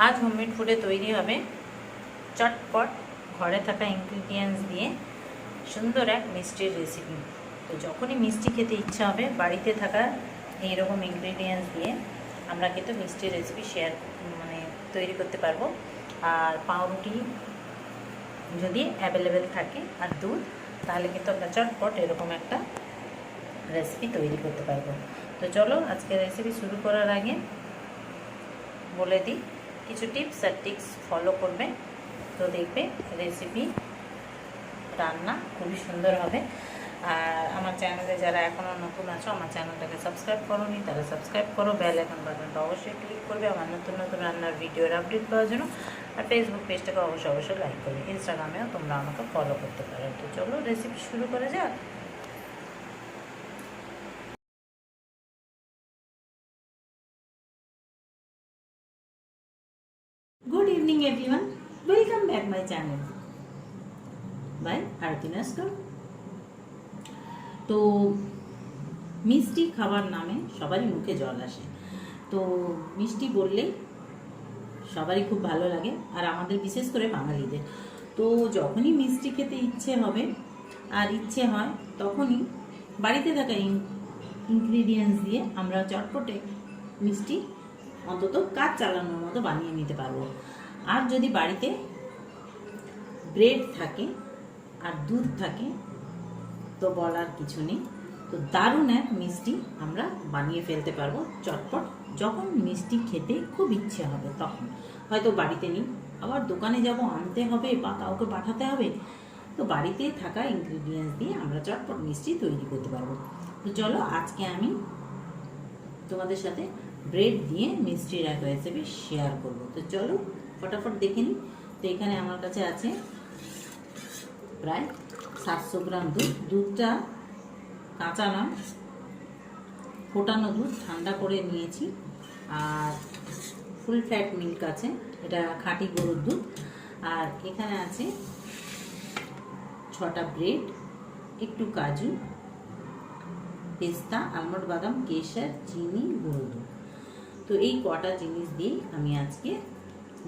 আজ হোমমেড ফুডে তৈরি হবে চটপট ঘরে থাকা ইনগ্রিডিয়েন্টস দিয়ে সুন্দর এক মিষ্টির রেসিপি। তো যখনই মিষ্টি খেতে ইচ্ছা হবে বাড়িতে থাকা এইরকম ইনগ্রিডিয়েন্টস দিয়ে আমরা কিন্তু মিষ্টির রেসিপি তৈরি করতে পারবো। আর পাউরুটি যদি অ্যাভেলেবেল থাকে আর দুধ, তাহলে কিন্তু আমরা চটপট এরকম একটা রেসিপি তৈরি করতে পারবো। তো চলো আজকে রেসিপি শুরু করার আগে বলে দিই কিছু টিপস আর ট্রিক্স ফলো করবে, তো দেখবে রেসিপি রান্না খুবই সুন্দর হবে। আর আমার চ্যানেলে যারা এখনও নতুন আছো, আমার চ্যানেলটাকে সাবস্ক্রাইব করোনি তারা সাবস্ক্রাইব করো, বেল আইকন বাটনটা অবশ্যই ক্লিক করবে আমার নতুন নতুন রান্নার ভিডিওর আপডেট পাওয়ার জন্য। আর ফেসবুক পেজটাকে অবশ্যই লাইক করবে, ইনস্টাগ্রামেও তোমরা আমাকে ফলো করতে পারো। তো চলো রেসিপি শুরু করা যাক। Good evening everyone, welcome back my channel by Arti Naskar। তো মিষ্টি খাবার নামে সবারই মুখে জল আসে। তো মিষ্টি বললেই সবারই খুব ভালো লাগে, আর আমাদের বিশেষ করে বাঙালিদের। তো যখনই মিষ্টি খেতে ইচ্ছে হবে আর ইচ্ছে হয়, তখনই বাড়িতে থাকা ইনগ্রিডিয়েন্টস দিয়ে আমরা চটপটে মিষ্টি অন্তত কাজ চালানোর মতো বানিয়ে নিতে পারবো। আর যদি বাড়িতে ব্রেড থাকে আর দুধ থাকে তো বলার কিছু নেই। তো দারুণ এক মিষ্টি আমরা বানিয়ে ফেলতে পারবো চটপট। যখন মিষ্টি খেতে খুব ইচ্ছে হবে তখন, হয়তো বাড়িতে নেই, আবার দোকানে যাব আনতে হবে বা কাউকে পাঠাতে হবে, তো বাড়িতে থাকা ইনগ্রিডিয়েন্টস দিয়ে আমরা চটপট মিষ্টি তৈরি করতে পারবো। তো চলো আজকে আমি তোমাদের সাথে ব্রেড দিয়ে মিষ্টির এক রেসিপি শেয়ার করব। তো চলো ফটাফট দেখে নিই। তো এখানে আমার কাছে আছে প্রায় 700 গ্রাম দুধ। দুধটা কাঁচা নয়, ফোটানো দুধ, ঠান্ডা করে নিয়েছি। আর ফুল ফ্যাট মিল্ক আছে, এটা খাঁটি গরুর দুধ। আর এখানে আছে 6টা ব্রেড, একটু কাজু, পেস্তা, আলমন্ড, বাদাম, কেশর, চিনি, গুঁড়ো দুধ। তো এই কটা জিনিস দিয়েই আমি আজকে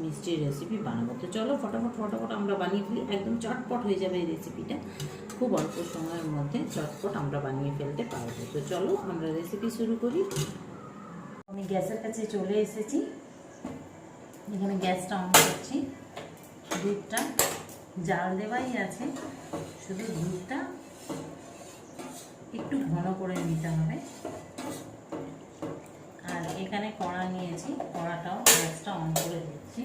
মিষ্টির রেসিপি বানাবো। তো চলো ফটাফট আমরা বানিয়ে ফেলি। একদম চটপট হয়ে যাবে এই রেসিপিটা, খুব অল্প সময়ের মধ্যে চটপট আমরা বানিয়ে ফেলতে পারবো। তো চলো আমরা রেসিপি শুরু করি। আমি গ্যাসের কাছে চলে এসেছি, এখানে গ্যাসটা অন করছি। দুধটা জাল দেওয়াই আছে, শুধু দুধটা একটু ঘন করে নিতে হবে। আর এখানে কড়া নিয়েছি, কড়াটাও গ্যাসটা অন করে দিচ্ছি।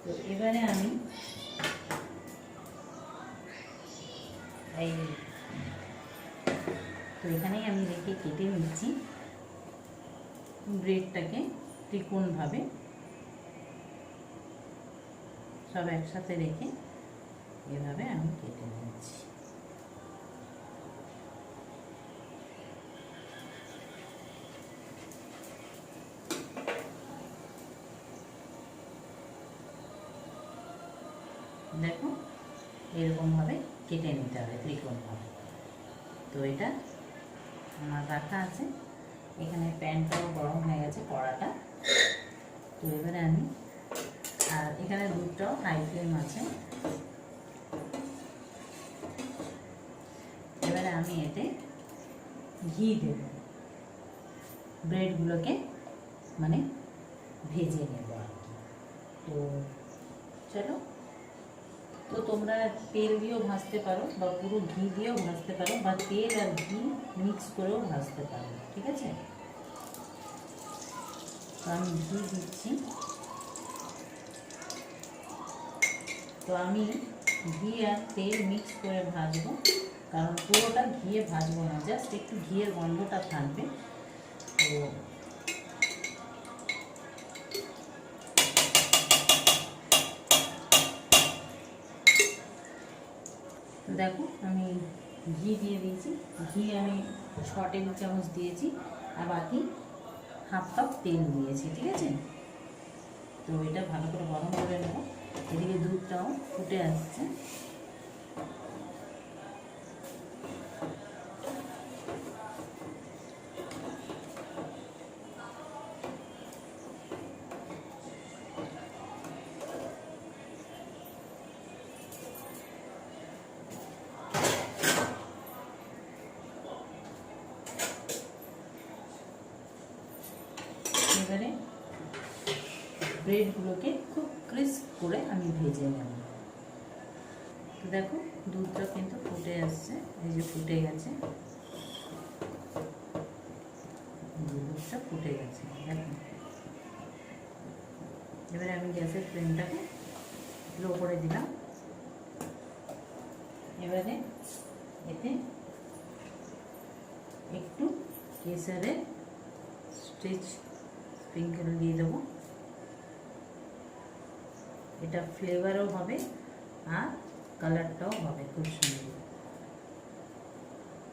তো এবারে আমি এখানেই আমি রেখে কেটে নিচ্ছি ব্রেডটাকে ত্রিকোণভাবে, সব একসাথে রেখে এভাবে আমি কেটে নিচ্ছি। দেখো এরকমভাবে কেটে নিতে হবে ত্রিকোণভাবে। তো এটা আমার রাখা আছে, এখানে প্যানটাও গরম হয়ে গেছে, কড়াটা। তো এবারে আমি, আর এখানে দুধটাও হাই ফ্লেম আছে, এবারে আমি এতে ঘি দেব, ব্রেডগুলোকে ভেজে নেব আর কি। তো চলো, তো তোমরা তেল দিয়েও ভাজতে পারো বা পুরো ঘি দিয়েও ভাজতে পারো, বা তেল আর ঘি মিক্স করেও ভাজতে পারো, ঠিক আছে। তো আমি ঘি দিচ্ছি। তো আমি ঘি আর তেল মিক্স করে ভাজবো, কারণ পুরোটা ঘিয়ে ভাজবো না, জাস্ট একটু ঘিয়ের গন্ধটা থাকবে। তো দেখো আমি ঘি দিয়ে দিয়েছি, ঘি আমি 6 টেবিল চামচ দিয়েছি, আর বাকি হাফ কাপ তেল দিয়েছি, ঠিক আছে। তো এটা ভালো করে গরম করে নেব। এদিকে দুধটাও ফুটে আসছে। ব্রেডগুলোকে খুব ক্রিস্প করে আমি ভেজে নেব। তো দেখো দুধটা কিন্তু ফুটে আসছে, এই যে ফুটে গেছে, দুধটা ফুটে গেছে দেখো। এবারে আমি গ্যাসের ফ্লেমটাকে লো করে দিলাম। এবারে এতে একটু কেসারের স্প্রিঙ্কেল দিয়ে দেবো, এটা ফ্লেভারও হবে আর কালারটাও হবে খুব সুন্দর।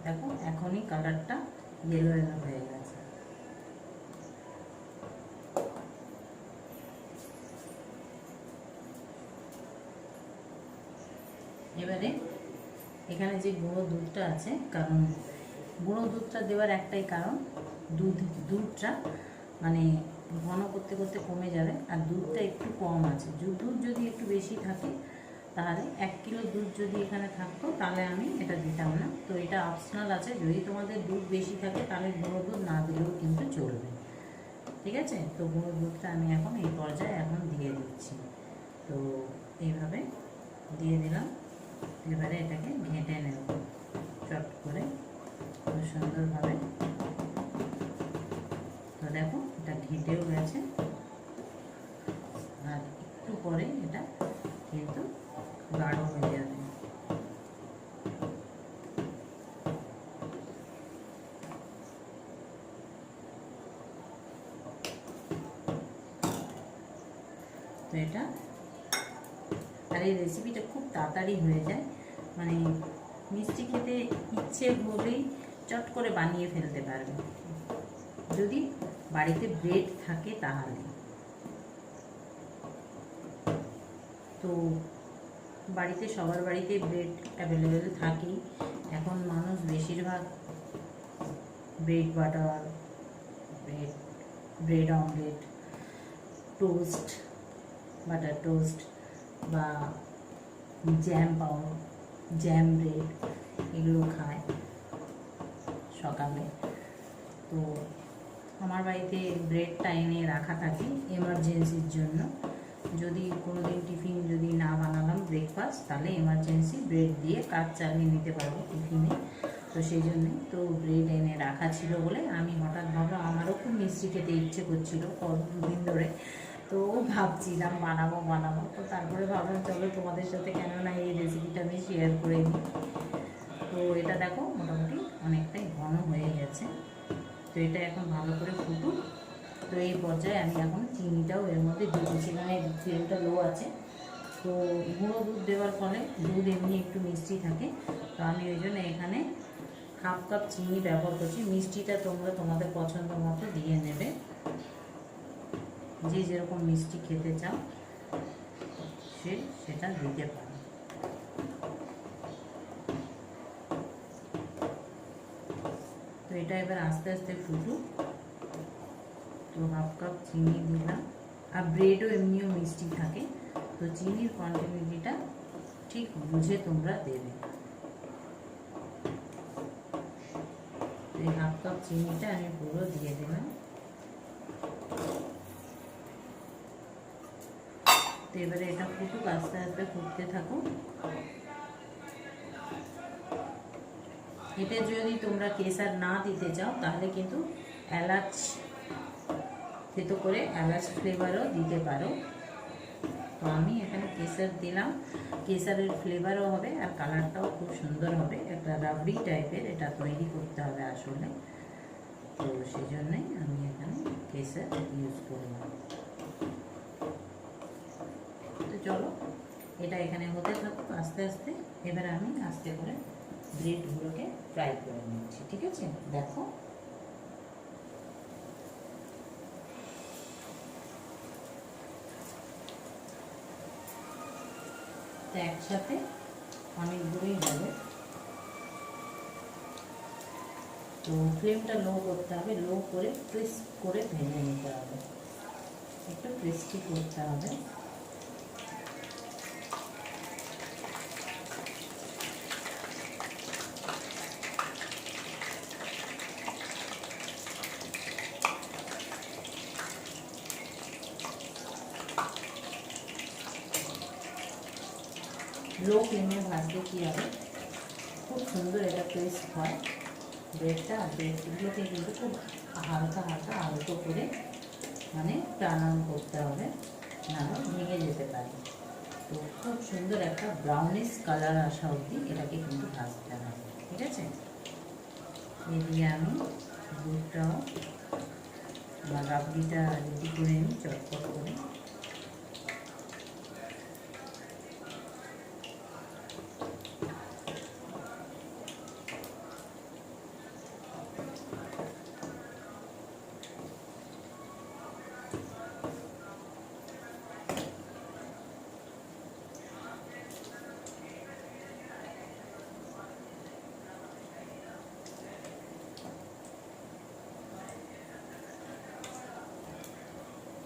দেখো এখনই কালারটা ইয়েলো ইয়েলো হয়ে গেছে। এবারে এখানে যে গুঁড়ো দুধটা আছে, কারণ গুঁড়ো দুধটা দেওয়ার একটাই কারণ, দুধটা মানে ঘন করতে করতে কমে যাবে, আর দুধটা একটু কম আছে। দুধ যদি একটু বেশি থাকে তাহলে 1 কিলো দুধ যদি এখানে থাকতো তাহলে আমি এটা দিতাম না। তো এটা অপশনাল আছে, যদি তোমাদের দুধ বেশি থাকে তাহলে গুঁড়ো দুধ না দিলেও কিন্তু চলবে, ঠিক আছে। তো গুঁড়ো দুধটা আমি এখন এই পর্যায়ে এখন দিয়ে দিচ্ছি। তো এইভাবে দিয়ে দিলাম। এবারে এটাকে ঘেঁটে নেব চট করে খুব সুন্দরভাবে। তো দেখো এটা ঘেঁটেও গেছে, আর একটু পরে এটা কিন্তু গাঢ় হয়ে যাবে। তো এটা আর এই রেসিপিটা খুব তাড়াতাড়ি হয়ে যায়, মানে মিষ্টি খেতে ইচ্ছে হলেই চট করে বানিয়ে ফেলতে পারবে, যদি বাড়িতে ব্রেড থাকে তাহলে। তো বাড়িতে সবার বাড়িতে ব্রেড অ্যাভেলেবেল থাকেই, এখন মানুষ বেশিরভাগ bread butter, bread omelette, toast, butter toast বা জ্যাম ব্রেড এগুলো খায় সকালে। তো আমার বাড়িতে ব্রেডটা এনে রাখা থাকে এমার্জেন্সির জন্য, যদি কোনো দিন টিফিন যদি না বানালাম ব্রেকফাস্ট, তাহলে এমার্জেন্সি ব্রেড দিয়ে কাজ চালিয়ে নিতে পারবো টিফিনে। তো সেই জন্যে তো ব্রেড এনে রাখা ছিল বলে আমি হঠাৎ ভাবলাম, আমারও খুব মিষ্টি খেতে ইচ্ছে করছিল 2 দিন ধরে, তো ভাবছিলাম বানাবো। তো তারপরে ভাবলাম চলো তোমাদের সাথে কেননা এই রেসিপিটা আমি শেয়ার করে নিই। তো এটা দেখো মোটামুটি অনেকটাই ঘন হয়ে গেছে। তো এটা এখন ভালো করে ফুটুক। তো এই পর্যায়ে আমি এখন চিনিটাও এর মধ্যে দিয়ে দিচ্ছিলাম, এই ফ্লেমটা লো আছে। তো গুঁড়ো দুধ দেওয়ার ফলে দুধ এমনি একটু মিষ্টি থাকে, তো আমি ওই জন্য এখানে 1/2 কাপ চিনি ব্যবহার করছি। মিষ্টিটা তোমরা তোমাদের পছন্দ মতো দিয়ে নেবে, যে যেরকম মিষ্টি খেতে চাও সেটা দিতে পারো। তো এটা এবার আস্তে আস্তে ফুটুক। তো 1/2 কাপ চিনি দিলাম, আর ব্রেডও এমনিও মিষ্টি থাকে, তো চিনির কোয়ান্টিটিটা ঠিক বুঝে তোমরা দেবে। এই 1/2 কাপ চিনিটা আমি পুরো দিয়ে দিলাম। তো এবারে এটা ফুটুক, আস্তে আস্তে ফুটতে থাকুক। এতে যদি তোমরা কেসার না দিতে চাও তাহলে কিন্তু এলাচ থেতো করে এলাচ ফ্লেভারও দিতে পারো। তো আমি এখানে কেসার দিলাম, কেসারের ফ্লেভারও হবে আর কালারটাও খুব সুন্দর হবে। একটা রাবড়ি টাইপের এটা তৈরি করতে হবে আসলে, তো সেই জন্যই আমি এখানে কেসার ইউজ করলাম। তো চলো এটা এখানে হতে থাকুক আস্তে আস্তে। এবারে আমি আস্তে করে ব্রেডগুলোকে ফ্রাই করে নিচ্ছি, ঠিক আছে। দেখো তো একসাথে অনেকগুলোই হবে। তো ফ্লেমটা লো করতে হবে, লো করে ক্রিস্প করে ভেজে নিতে হবে, একটু ক্রিস্পি করতে হবে। লো ফ্লেমে ভাজলে কী হবে, খুব সুন্দর এটা ক্রিস্প হয় ব্রেডটা। আর ব্রেডগুলোকে কিন্তু খুব হালকা হালকা আলতো করে মানে টার্ন অন করতে হবে, নাহলে ভেঙে যেতে পারে। তো খুব সুন্দর একটা ব্রাউনিশ কালার আসা অবধি এটাকে কিন্তু ভাজতে হবে, ঠিক আছে। এদিকে আমি দুধটাও বা রাবড়িটা রেডি করে নিই চটপট করে।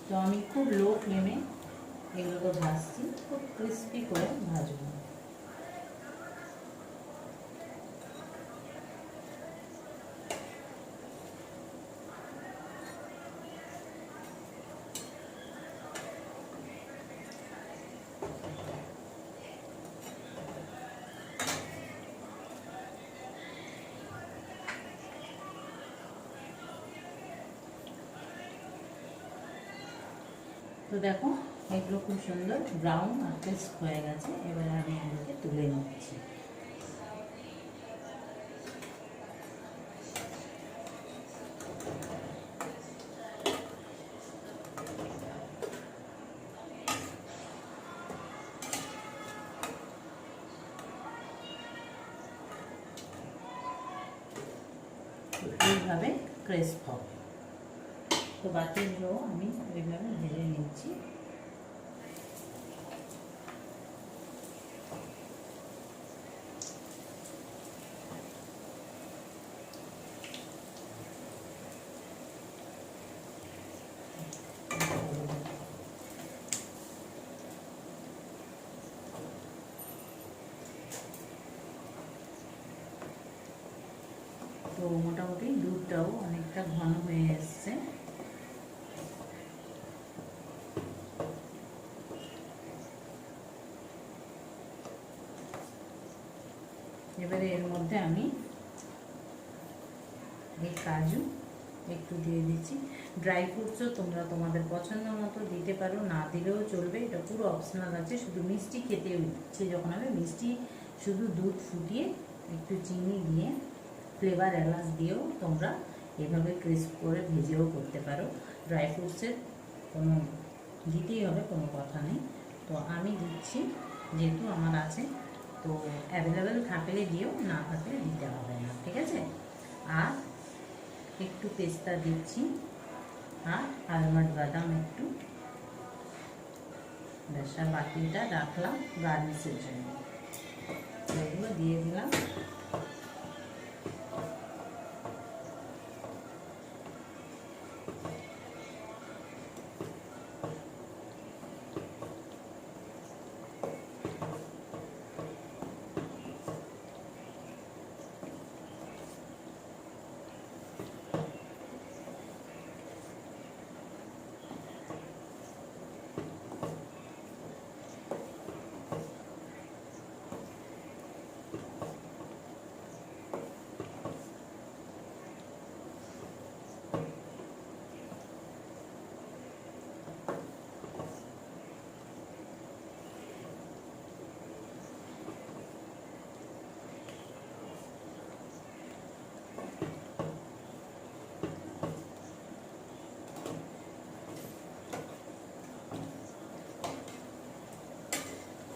তো আমি খুব লো ফ্লেমে এগুলোকে ভাজছি, খুব ক্রিস্পি করে ভাজবো। তো দেখো এগুলো খুব সুন্দর ব্রাউন আর ক্রিস্প হয়ে গেছে। এবারে আমি এগুলোকে তুলে নিচ্ছি। এইভাবে ক্রিস্প হবে। তো বাকিগুলো আমি এইভাবে ভেজে নিচ্ছি। তো মোটামুটি দুধটাও অনেকটা ঘন হয়ে এসছে। এবারে এর মধ্যে আমি এই কাজু একটু দিয়ে দিচ্ছি। ড্রাই ফ্রুটসও তোমরা তোমাদের পছন্দ মতো দিতে পারো, না দিলেও চলবে, এটা পুরো অপশনাল আছে। শুধু মিষ্টি খেতে ইচ্ছে যখন হবে মিষ্টি শুধু দুধ ফুটিয়ে একটু চিনি দিয়ে ফ্লেভার এলাচ দিয়েও তোমরা এভাবে ক্রিস্প করে ভেজেও করতে পারো। ড্রাই ফ্রুটসের কোনো দিতেই হবে, কোনো কথা নেই। তো আমি দিচ্ছি যেহেতু আমার আছে, তো অ্যাভেলেবেল থাকলে দিও, না থাকলে দিতে হবে না, ঠিক আছে। আর একটু পেস্তা দিচ্ছি আর আলমন্ড বাদাম একটু, বেশা বাকিটা রাখলাম গার্নিশের জন্য। এগুলো দিয়ে দিলাম।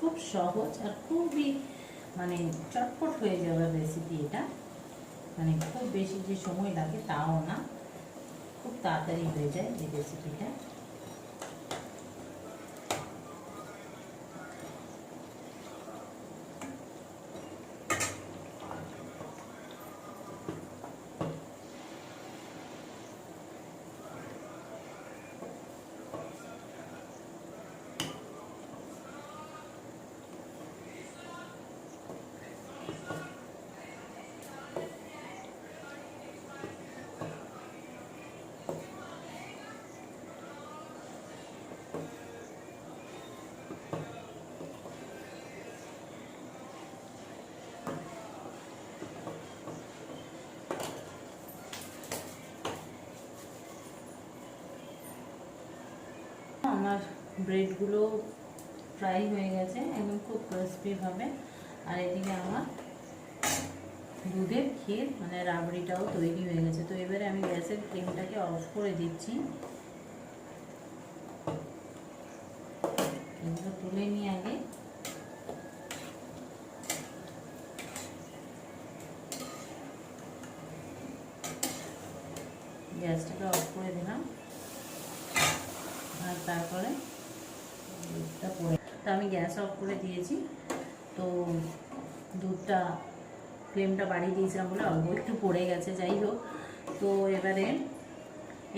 খুব সহজ আর খুবই মানে চটপট হয়ে যাওয়ার রেসিপি এটা। মানে খুব বেশি যে সময় লাগে তাও না, খুব তাড়াতাড়ি হয়ে যায় এই রেসিপিটা। ব্রেডগুলো ফ্রাই হয়ে গেছে, একদম খুব ক্রিস্পি হবে। আর এদিকে আমার দুধের ক্ষীর মানে রাবড়িটাও তৈরি হয়ে গেছে। তো এবারে আমি গ্যাসের ফ্লেমটাকে অফ করে দিচ্ছি। এগুলো তুলে নিয়ে আগে গ্যাসটাকে অফ করে দিলাম। আর তারপরে দুধটা পড়ে, তো আমি গ্যাস অফ করে দিয়েছি। তো দুধটা ফ্লেমটা বাড়িয়ে দিয়েছিলাম বলে অল্প একটু পড়ে গেছে, যাই হোক। তো এবারে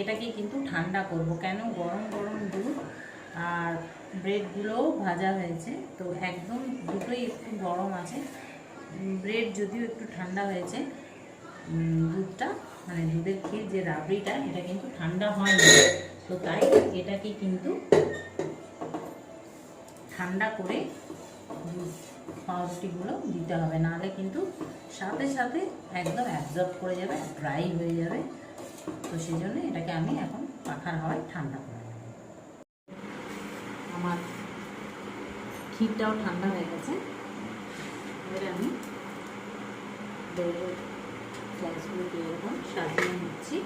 এটাকে কিন্তু ঠান্ডা করব, কেন গরম গরম দুধ আর ব্রেডগুলোও ভাজা হয়েছে, তো একদম দুটোই একটু গরম আছে। ব্রেড যদিও একটু ঠান্ডা হয়েছে, দুধটা মানে দুধের ক্ষীর যে রাবড়িটা এটা কিন্তু ঠান্ডা হয়নি। তো তাই এটাকে কিন্তু ঠান্ডা করে পাউরুটিগুলো দিতে হবে, নাহলে কিন্তু সাথে সাথে একদম অ্যাবজর্ব করে যাবে, ড্রাই হয়ে যাবে। তো সেই জন্য এটাকে আমি এখন পাখার হাওয়ায় ঠান্ডা করে নেব। আমার ক্ষীরটাও ঠান্ডা হয়ে গেছে। এবারে আমি ব্রেডের স্লাইসগুলোকে এরকম সাজিয়ে নিচ্ছি।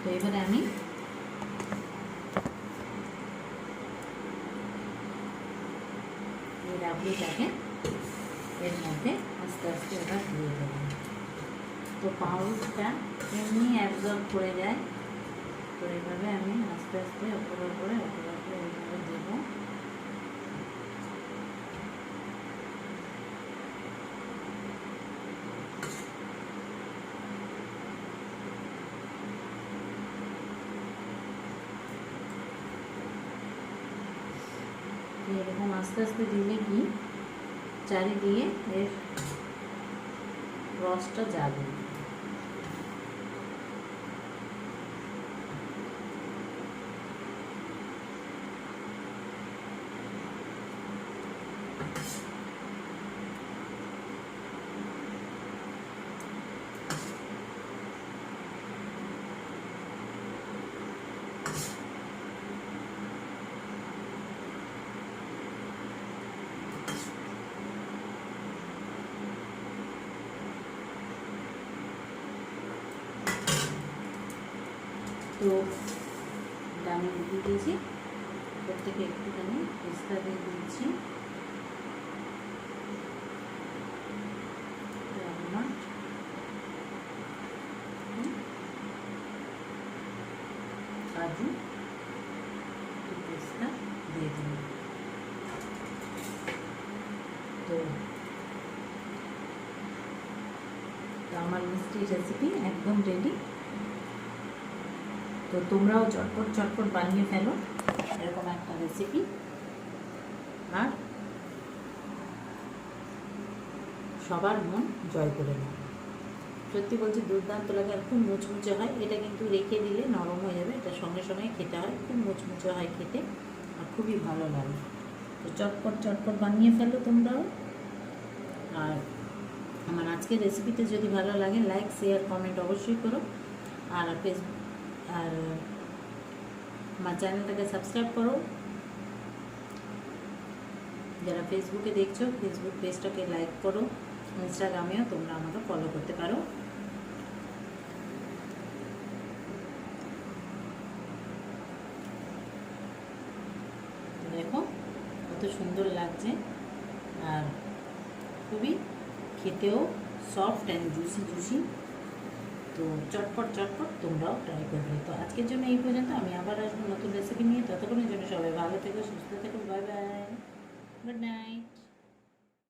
তো এবারে আমি এই রাবড়িটাকে এর মধ্যে আস্তে আস্তে ওটা দিয়ে দেবো। তো পাউরুটিটা এমনি অ্যাবজর্ব করে যায়, তো এইভাবে আমি আস্তে আস্তে ওপরে এইভাবে দেবো। এরকম আস্তে আস্তে দিলে কি চারিদিকে এর রসটা যাবে। তো আমি দিয়ে দিয়েছি, প্রত্যেকে একটুখানি পেস্তা দিয়ে দিচ্ছি, কাজু পেস্তা দিয়ে দিন। তো আমার মিষ্টি রেসিপি একদম রেডি। তো তোমরাও চটপট চটপট বানিয়ে ফেলো এরকম একটা রেসিপি, আর সবার মন জয় করে নাও। সত্যি বলছি দুর্দান্ত লাগে, আর খুব মুচমুচে হয়। এটা কিন্তু রেখে দিলে নরম হয়ে যাবে, এটা সঙ্গে সঙ্গে খেতে হয়, খুব মুচমুচে হয় খেতে, আর খুবই ভালো লাগে। তো চটপট চটপট বানিয়ে ফেলো তোমরাও। আর আমার আজকের রেসিপিতে যদি ভালো লাগে লাইক শেয়ার কমেন্ট অবশ্যই করো। আর আর আমার চ্যানেলটাকে সাবস্ক্রাইব করো। যারা ফেসবুকে দেখছো ফেসবুক পেজটাকে লাইক করো, ইনস্টাগ্রামেও তোমরা আমাকে ফলো করতে পারো। দেখো কত সুন্দর লাগছে, আর খুবই খেতেও সফট অ্যান্ড জুসি জুসি। তো চটপট চটপট তোমরাও ট্রাই করবে। তো আজকের জন্য এই পর্যন্ত, আমি আবার আসবো নতুন রেসিপি নিয়ে। ততক্ষণের জন্য সবাই ভালো থেকো, সুস্থ থেকো, বাই বাই, গুড নাইট।